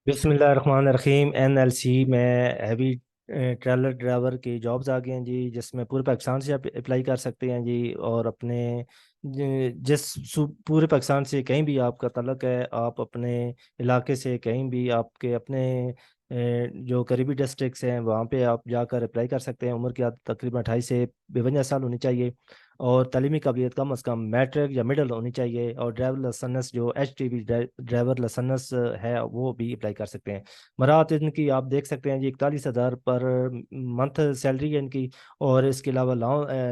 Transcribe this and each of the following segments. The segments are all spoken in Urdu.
بسم اللہ الرحمن الرحیم NLC میں ہیوی ٹریلر ڈرائیور کی جابز آ گئی ہیں جی، جس میں پورے پاکستان سے آپ اپلائی کر سکتے ہیں جی، اور اپنے پورے پاکستان سے کہیں بھی آپ کا تعلق ہے، آپ اپنے علاقے سے کہیں بھی آپ کے اپنے جو قریبی ڈسٹرکٹس ہیں وہاں پہ آپ جا کر اپلائی کر سکتے ہیں۔ عمر کی حد تقریباً 28 سے 52 سال ہونی چاہیے، اور تعلیمی قابلیت کم از کم میٹرک یا مڈل ہونی چاہیے، اور ڈرائیور لائسنس جو HTV ڈرائیور لائسنس ہے وہ بھی اپلائی کر سکتے ہیں۔ مراحت ان کی آپ دیکھ سکتے ہیں جی، 41,000 پر منتھ سیلری ہے ان کی، اور اس کے علاوہ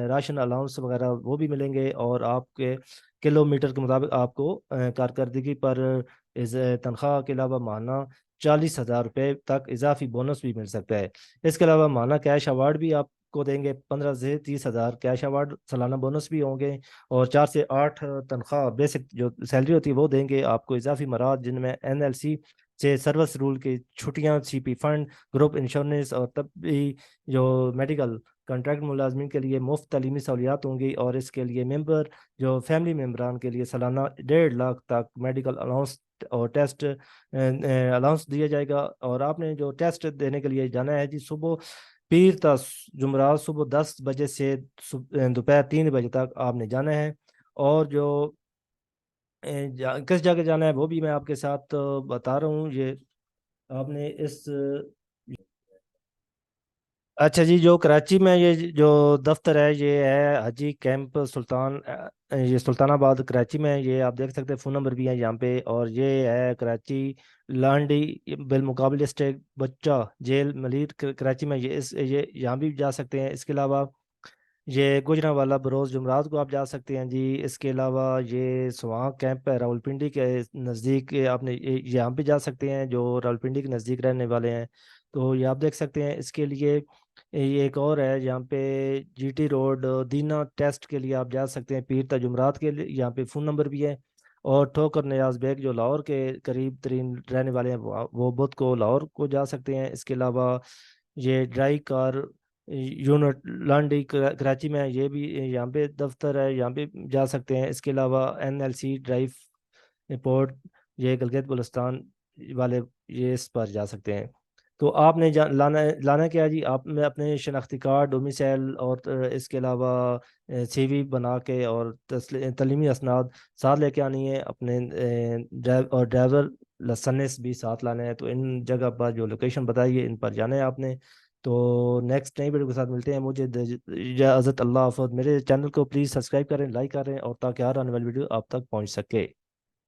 راشن الاؤنس وغیرہ وہ بھی ملیں گے، اور آپ کے کلو میٹر کے مطابق آپ کو کارکردگی پر اس تنخواہ کے علاوہ ماہانہ 40,000 روپے تک اضافی بونس بھی مل سکتا ہے۔ اس کے علاوہ ماہانہ کیش ایوارڈ بھی آپ کو دیں گے، 15 سے 30 ہزار کیش ایوارڈ، سالانہ بونس بھی ہوں گے، اور 4 سے 8 تنخواہ بیسک جو سیلری ہوتی ہے وہ دیں گے آپ کو۔ اضافی مراحت جن میں NLC سے سروس رول کی چھٹیاں، CP فنڈ، گروپ انشورنس، اور طبی جو میڈیکل کنٹریکٹ ملازمین کے لیے مفت تعلیمی سہولیات ہوں گی، اور اس کے لیے ممبر جو فیملی ممبران کے لیے سالانہ 1.5 لاکھ تک میڈیکل الاؤنس اور ٹیسٹ الاؤنس دیا جائے گا۔ اور آپ نے جو ٹیسٹ دینے کے لیے جانا ہے جی، صبح پیر تا جمعرات صبح 10 بجے سے دوپہر 3 بجے تک آپ نے جانا ہے، اور جو کس جگہ جانا ہے وہ بھی میں آپ کے ساتھ بتا رہا ہوں۔ یہ آپ نے اس اچھا جی، جو کراچی میں یہ جو دفتر ہے یہ ہے حجی کیمپ سلطان، یہ سلطان آباد کراچی میں ہے۔ یہ آپ دیکھ سکتے ہیں، فون نمبر بھی ہے یہاں پہ، اور یہ ہے کراچی لانڈی بالمقابل اسٹیٹ بچہ جیل ملیر کراچی میں، یہ یہاں بھی جا سکتے ہیں۔ اس کے علاوہ یہ گوجرانوالا بروز جمعرات کو آپ جا سکتے ہیں جی۔ اس کے علاوہ یہ سواں کیمپ ہے راولپنڈی کے نزدیک، آپ نے یہاں پہ جا سکتے ہیں جو راولپنڈی کے نزدیک رہنے والے ہیں، تو یہ آپ دیکھ سکتے ہیں۔ اس کے لیے یہ ایک اور ہے یہاں پہ GT روڈ دینا ٹیسٹ کے لیے آپ جا سکتے ہیں، پیر تا جمعرات کے لیے یہاں پہ فون نمبر بھی ہے۔ اور ٹھوکر نیاز بیگ جو لاہور کے قریب ترین رہنے والے ہیں وہ بدھ کو لاہور کو جا سکتے ہیں۔ اس کے علاوہ یہ ڈرائی کار یونٹ لانڈی کراچی میں ہے، یہ بھی یہاں پہ دفتر ہے، یہاں پہ جا سکتے ہیں۔ اس کے علاوہ NLC ڈرائیو رپورٹ یہ گلگت بلتستان والے، یہ اس پر جا سکتے ہیں۔ تو آپ نے لانا کیا ہے جی، آپ نے اپنے شناختی کارڈ، ڈومیسائل، اور اس کے علاوہ CV بنا کے، اور تعلیمی اسناد ساتھ لے کے آنی ہے اپنے، اور ڈرائیور لائسنس بھی ساتھ لانا ہے۔ تو ان جگہ پر جو لوکیشن بتائیے ان پر جانا ہے آپ نے۔ تو نیکسٹ نئی ویڈیو کے ساتھ ملتے ہیں، مجھے اجازت، اللہ حافظ۔ میرے چینل کو پلیز سبسکرائب کریں، لائک کریں، اور تاکہ ہر آنے والی ویڈیو آپ تک پہنچ سکے۔